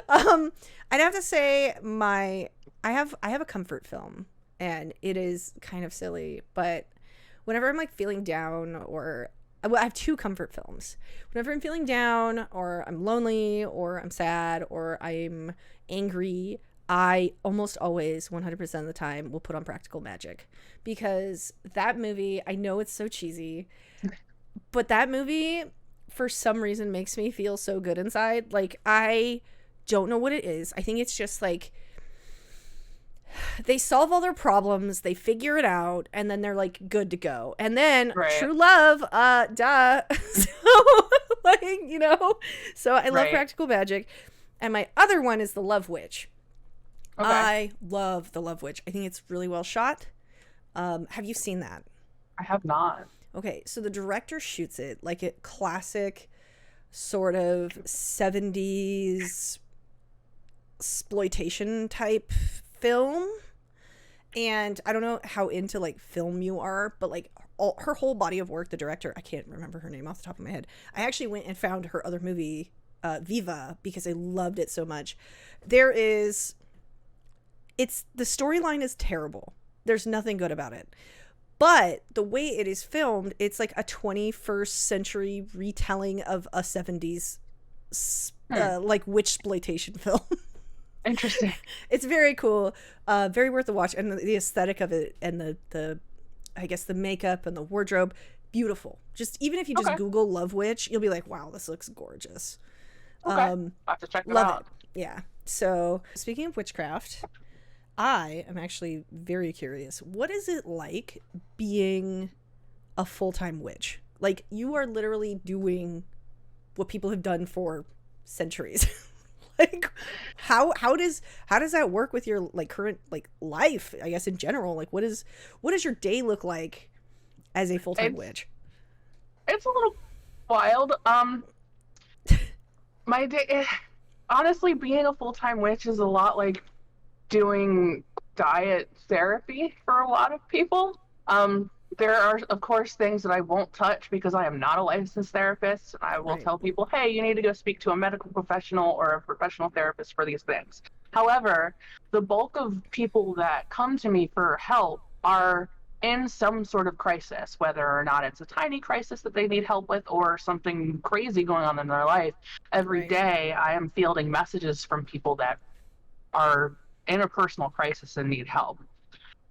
I'd have to say I have a comfort film, and it is kind of silly, but whenever I'm like feeling down, or I have two comfort films. Whenever I'm feeling down, or I'm lonely, or I'm sad, or I'm angry, I almost always 100% of the time will put on Practical Magic, because that movie, I know it's so cheesy, but that movie for some reason makes me feel so good inside. Like, I don't know what it is. I think it's just like they solve all their problems, they figure it out, and then they're like good to go. And then true love, duh. So like, you know, so I love Practical Magic. And my other one is The Love Witch. Okay. I love The Love Witch. I think it's really well shot. Have you seen that? I have not. Okay, so the director shoots it like a classic sort of 70s exploitation type film. And I don't know how into like film you are, but like her whole body of work, the director, I can't remember her name off the top of my head. I actually went and found her other movie, Viva, because I loved it so much. The storyline is terrible. There's nothing good about it. But the way it is filmed, it's like a 21st century retelling of a 70s like witchploitation film. Interesting. It's very cool, very worth the watch, and the aesthetic of it, and the I guess the makeup and the wardrobe, beautiful. Just even if you just Google Love Witch, you'll be like, wow, this looks gorgeous. Okay, I'll have to check that out. Love it. Yeah. So speaking of witchcraft, I am actually very curious. What is it like being a full-time witch? Like, you are literally doing what people have done for centuries. Like, how does that work with your like current like life, I guess, in general? Like, what does your day look like as a full-time witch? It's a little wild. My day, honestly, being a full-time witch is a lot like doing diet therapy for a lot of people. There are, of course, things that I won't touch because I am not a licensed therapist. I will tell people, hey, you need to go speak to a medical professional or a professional therapist for these things. However, the bulk of people that come to me for help are in some sort of crisis, whether or not it's a tiny crisis that they need help with or something crazy going on in their life. Every day I am fielding messages from people that are in a personal crisis and need help.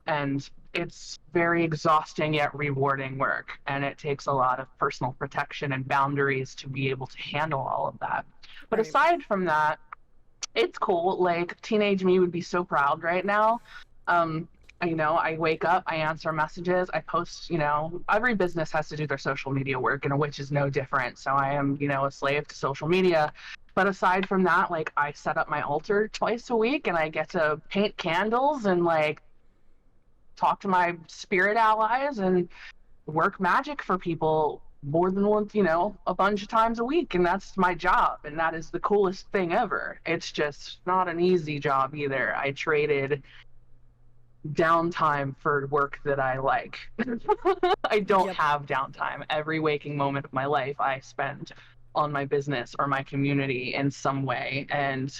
And it's very exhausting yet rewarding work, and it takes a lot of personal protection and boundaries to be able to handle all of that. But aside from that, it's cool. Like, teenage me would be so proud right now. You know, I wake up, I answer messages, I post, you know, every business has to do their social media work, and a witch is no different. So I am, you know, a slave to social media. But aside from that, like, I set up my altar twice a week, and I get to paint candles and like talk to my spirit allies and work magic for people more than once, you know, a bunch of times a week. And that's my job. And that is the coolest thing ever. It's just not an easy job either. I traded downtime for work that I like. I don't have downtime. Every waking moment of my life I spend on my business or my community in some way. And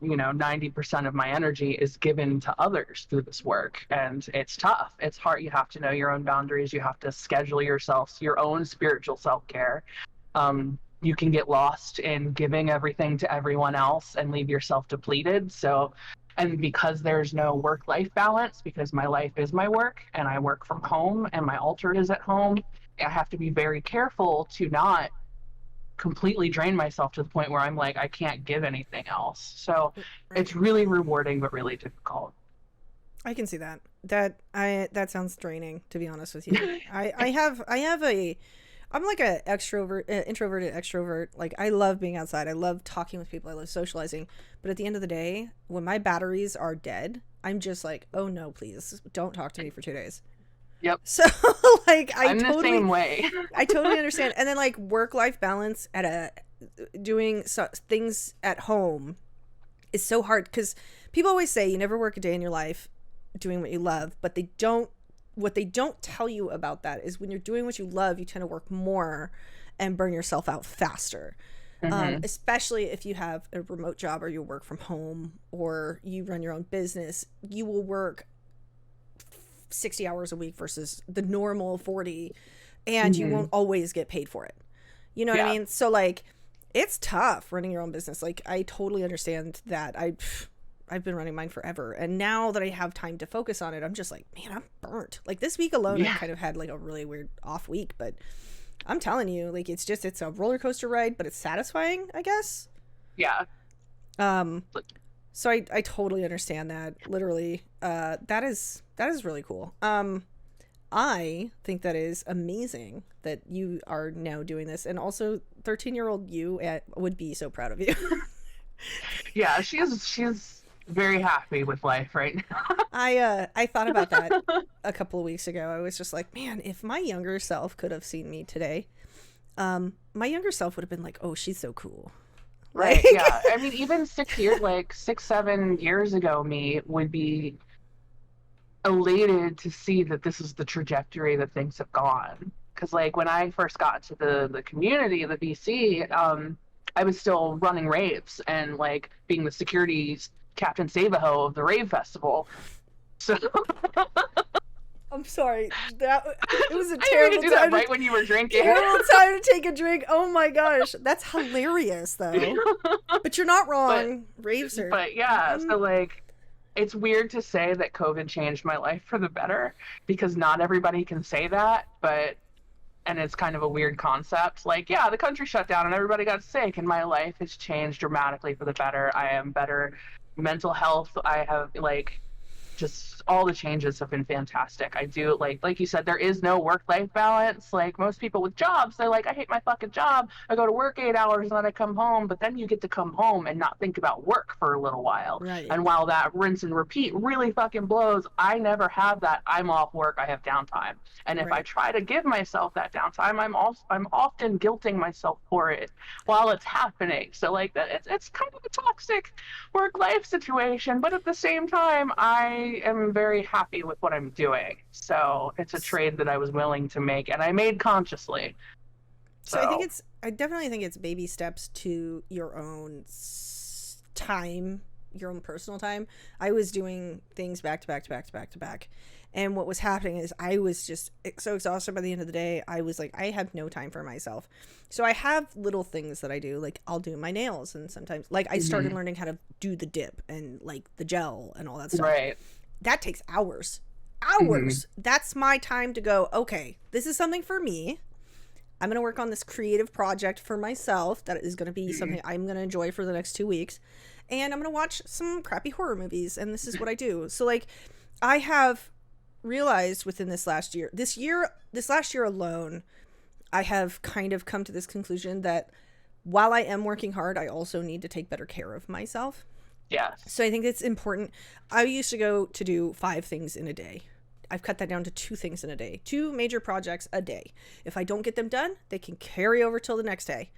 you know, 90% of my energy is given to others through this work, and it's tough. It's hard. You have to know your own boundaries. You have to schedule yourself, your own spiritual self-care. You can get lost in giving everything to everyone else and leave yourself depleted. So, and because there's no work-life balance, because my life is my work and I work from home and my altar is at home, I have to be very careful to not completely drain myself to the point where I'm like, I can't give anything else. So it's really rewarding, but really difficult. I can see that. That sounds draining, to be honest with you. I'm like a introverted extrovert. Like, I love being outside. I love talking with people. I love socializing. But at the end of the day, when my batteries are dead, I'm just like, oh no, please don't talk to me for 2 days. Yep. So like, I'm the same way. I totally understand. And then like work-life balance doing things at home is so hard, because people always say you never work a day in your life doing what you love, but what they don't tell you about that is when you're doing what you love, you tend to work more and burn yourself out faster. Especially if you have a remote job or you work from home or you run your own business, you will work 60 hours a week versus the normal 40, and you won't always get paid for it. You know what I mean? So like, it's tough running your own business. Like, I totally understand that. I've been running mine forever. And now that I have time to focus on it, I'm just like, man, I'm burnt. Like this week alone, I kind of had like a really weird off week, but I'm telling you, like, it's a roller coaster ride, but it's satisfying, I guess. Yeah. So I totally understand that. Literally, that is really cool. I think that is amazing that you are now doing this, and also 13-year-old you would be so proud of you. Yeah, she's very happy with life right now. I thought about that a couple of weeks ago. I was just like, man, if my younger self could have seen me today, my younger self would have been like, oh, she's so cool. Right. Yeah. I mean, even 7 years ago, me would be elated to see that this is the trajectory that things have gone. Because like when I first got to the community, the VC, I was still running raves and like being the security Captain Save-A-Ho of the rave festival. So I'm sorry. It was a I terrible didn't do that time. right when you were drinking. Terrible time to take a drink. Oh my gosh, that's hilarious though. But you're not wrong. Raves are. But yeah, so like, it's weird to say that COVID changed my life for the better because not everybody can say that, and it's kind of a weird concept. Like, yeah, the country shut down and everybody got sick and my life has changed dramatically for the better. I am better mental health. I have like, just all the changes have been fantastic. I do like you said, there is no work-life balance. Like most people with jobs, they're like, I hate my fucking job. I go to work 8 hours and then I come home, but then you get to come home and not think about work for a little while. Right. And while that rinse and repeat really fucking blows, I never have that. I'm off work, I have downtime. And if I try to give myself that downtime, I'm often guilting myself for it while it's happening. So like that, it's kind of a toxic work-life situation, but at the same time, I am very happy with what I'm doing. So it's a trade that I was willing to make, and I made consciously. So I definitely think it's baby steps to your own time, your own personal time. I was doing things back to back to back to back to back. And what was happening is I was just so exhausted by the end of the day. I was like, I have no time for myself. So I have little things that I do. Like I'll do my nails, and sometimes like I started learning how to do the dip and like the gel and all that stuff. Right. That takes hours. That's my time to go, okay, this is something for me. I'm going to work on this creative project for myself that is going to be something I'm going to enjoy for the next 2 weeks. And I'm going to watch some crappy horror movies. And this is what I do. So like I have realized within this last year alone, I have kind of come to this conclusion that while I am working hard, I also need to take better care of myself. Yeah. So I think it's important. I used to go to do 5 things in a day. I've cut that down to 2 things in a day, 2 major projects a day. If I don't get them done, they can carry over till the next day.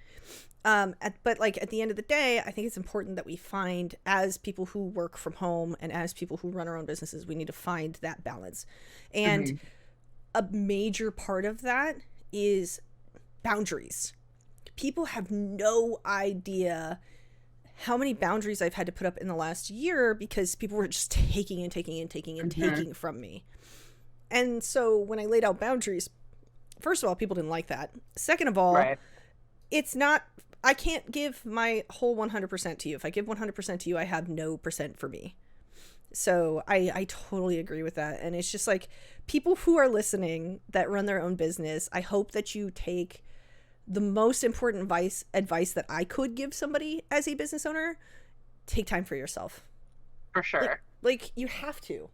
But like at the end of the day, I think it's important that we find, as people who work from home and as people who run our own businesses, we need to find that balance. And a major part of that is boundaries. People have no idea how many boundaries I've had to put up in the last year because people were just taking and taking and taking and taking from me. And so when I laid out boundaries, first of all, people didn't like that. Second of all, it's not, I can't give my whole 100% to you. If I give 100% to you, I have no percent for me. So I totally agree with that. And it's just like people who are listening that run their own business, I hope that you take the most important advice that I could give somebody as a business owner. Take time for yourself. For sure. Like you have to.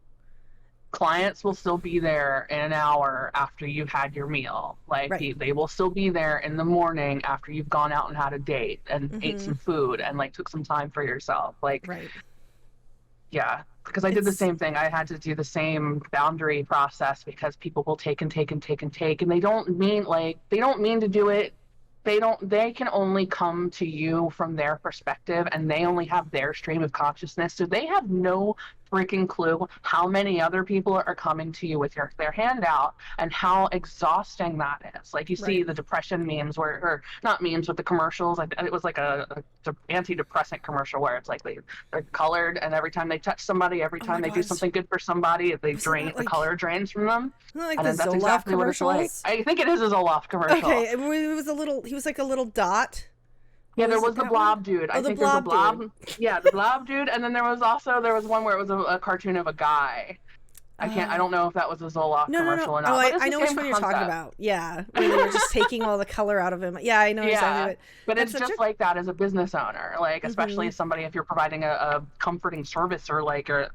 Clients will still be there in an hour after you've had your meal. Like they will still be there in the morning after you've gone out and had a date and ate some food and like took some time for yourself. Like, yeah, because I did the same thing. I had to do the same boundary process because people will take and take and take and take, and they don't mean to do it. They can only come to you from their perspective, and they only have their stream of consciousness. So they have no freaking clue how many other people are coming to you with their hand out and how exhausting that is. Like you see the depression memes or not memes, but the commercials. It was like a antidepressant commercial where it's like they're colored, and every time they touch somebody, every time they do something good for somebody, they drain, the color drains from them. Like and the that's Zoloft exactly what it's like. commercials? I think it is a Zoloft commercial. Okay, it was he was like a little dot Yeah, there Was it was the that one? blob dude. Oh, I the think there's a blob dude. blob. Yeah, the blob dude. And then there was one where it was a cartoon of a guy. I Uh, don't know if that was a Zoloft no, no, no. commercial or Oh, not, but it's I the know which same one you're talking concept. about. Yeah, where they were just taking all the color out of him. Yeah, I know exactly Yeah, what. but That's it's such a. just like that as a business owner, like especially Mm-hmm. as somebody if you're providing a comforting service or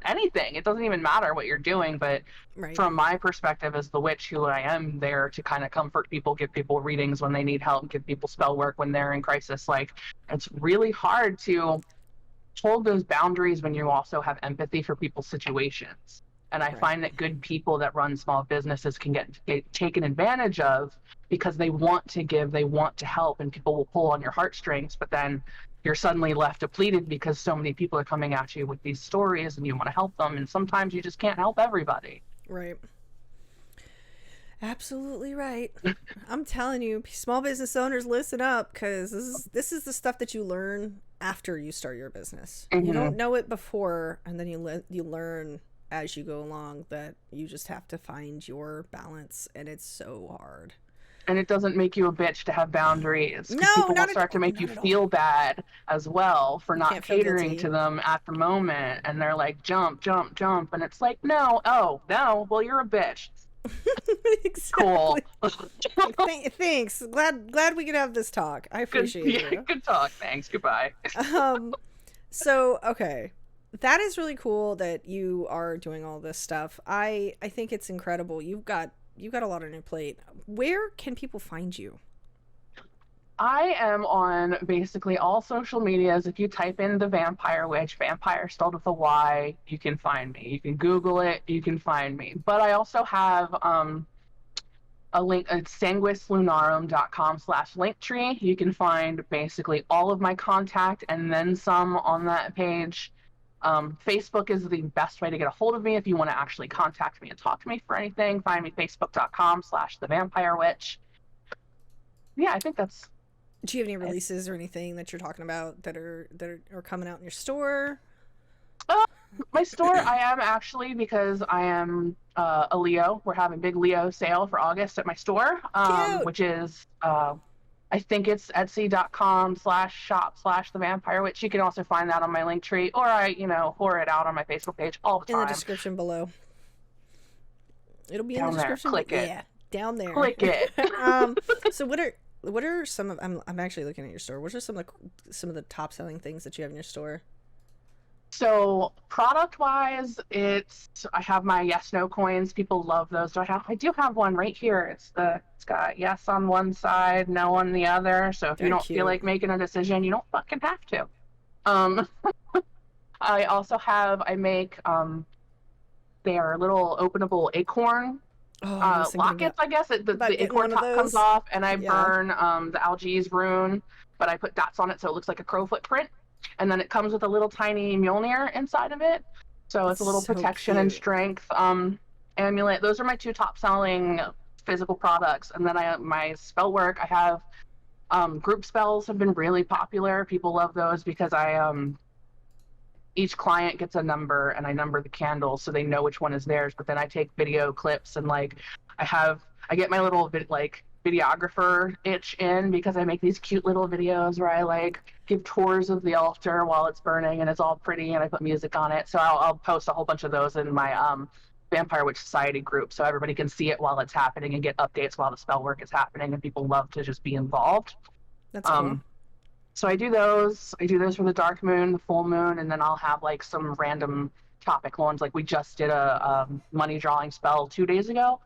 anything. It doesn't even matter what you're doing, but Right. from my perspective as the witch who I am there to kind of comfort people, give people readings when they need help, give people spell work when they're in crisis, like it's really hard to hold those boundaries when you also have empathy for people's situations. And I Right. find that good people that run small businesses can get taken advantage of because they want to give, they want to help, and people will pull on your heartstrings. But then you're suddenly left depleted because so many people are coming at you with these stories and you want to help them. And sometimes you just can't help everybody. Right. Absolutely right. I'm telling you, small business owners, listen up, because this is the stuff that you learn after you start your business. You Mm-hmm. don't know it before, and then you learn as you go along that you just have to find your balance, and it's so hard. And it doesn't make you a bitch to have boundaries because No, people will not at start to all. make you Not at all. feel bad as well for You not can't feel catering guilty. to them at the moment. And they're like, jump, jump, jump. And it's like, no, oh, no, well, you're a bitch. Cool. Exactly. Thanks. Glad we could have this talk. I Good, appreciate yeah, you. good talk. Thanks. Goodbye. Um, so okay, that is really cool that you are doing all this stuff. I think it's incredible. You've got a lot on your plate. Where can people find you? I am on basically all social medias. If you type in the Vampyre Witch, vampire spelled with a Y, you can find me. You can Google it, you can find me. But I also have a link at sanguislunarum.com/linktree. You can find basically all of my contact and then some on that page. Facebook is the best way to get a hold of me if you want to actually contact me and talk to me for anything. Find me facebook.com/the Vampyre Witch. Yeah, I think that's Do you have any it. releases or anything that you're talking about that are coming out in your store? My store, I am actually, because I am a Leo. We're having big Leo sale for August at my store, Cute. which is I think it's etsy.com/shop/the Vampyre Witch. You can also find that on my link tree, or I whore it out on my Facebook page all the In the time. description below. It'll be in Down the there, description. click it. Yeah, down there. Click it. So what are some of I'm actually looking at your store. What are some of the top selling things that you have in your store? So product wise, I have my yes no coins. People love those. I do have one right here. It's got yes on one side, no on the other. So if you Very don't feel cute. like making a decision, you don't fucking have to. Um I also I make they are little openable acorn Oh, I was thinking lockets, I guess. The about getting acorn one of top comes those. off, and I Yeah. burn the Algiers rune, but I put dots on it so it looks like a crow footprint. And then it comes with a little tiny Mjolnir inside of it. So it's a little So protection and cute. strength amulet. Those are my two top selling physical products. And then my spell work, I have group spells have been really popular. People love those because each client gets a number and I number the candles so they know which one is theirs. But then I take video clips and I get my little videographer itch in because I make these cute little videos where I give tours of the altar while it's burning and it's all pretty and I put music on it. So I'll post a whole bunch of those in my Vampire Witch Society group so everybody can see it while it's happening and get updates while the spell work is happening, and people love to just be involved. That's cool. So I do those. I do those for the dark moon, the full moon, and then I'll have some random topic ones. Like we just did a money drawing spell 2 days ago.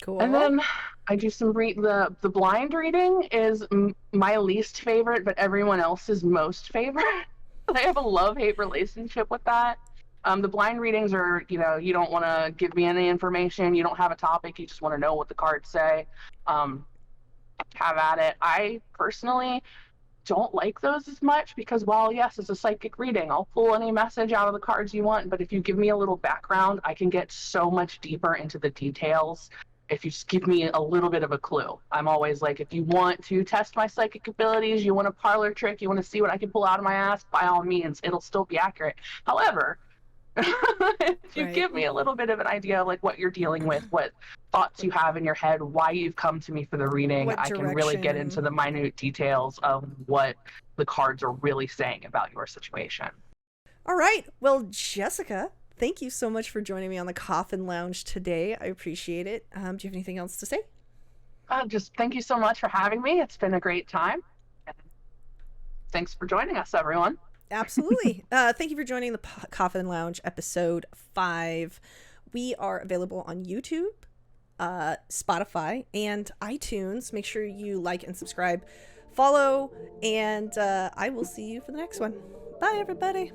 Cool. And then I do some the blind reading is my least favorite, but everyone else's most favorite. I have a love-hate relationship with that. The blind readings are, you don't want to give me any information. You don't have a topic. You just want to know what the cards say. Have at it. I personally don't like those as much because while yes, it's a psychic reading, I'll pull any message out of the cards you want, but if you give me a little background, I can get so much deeper into the details if you just give me a little bit of a clue. I'm always like, if you want to test my psychic abilities, you want a parlor trick, you want to see what I can pull out of my ass, by all means, it'll still be accurate. However, If you Right. give me a little bit of an idea of like what you're dealing with, what thoughts you have in your head, why you've come to me for the reading, What I can really get direction? into the minute details of what the cards are really saying about your situation. All right. Well, Jessica, thank you so much for joining me on the Coffin Lounge today. I appreciate it. Do you have anything else to say? Just thank you so much for having me. It's been a great time. Thanks for joining us, everyone. Absolutely. Thank you for joining the Coffin Lounge episode 5. We are available on YouTube, Spotify, and iTunes. Make sure you like and subscribe, follow, and I will see you for the next one. Bye, everybody.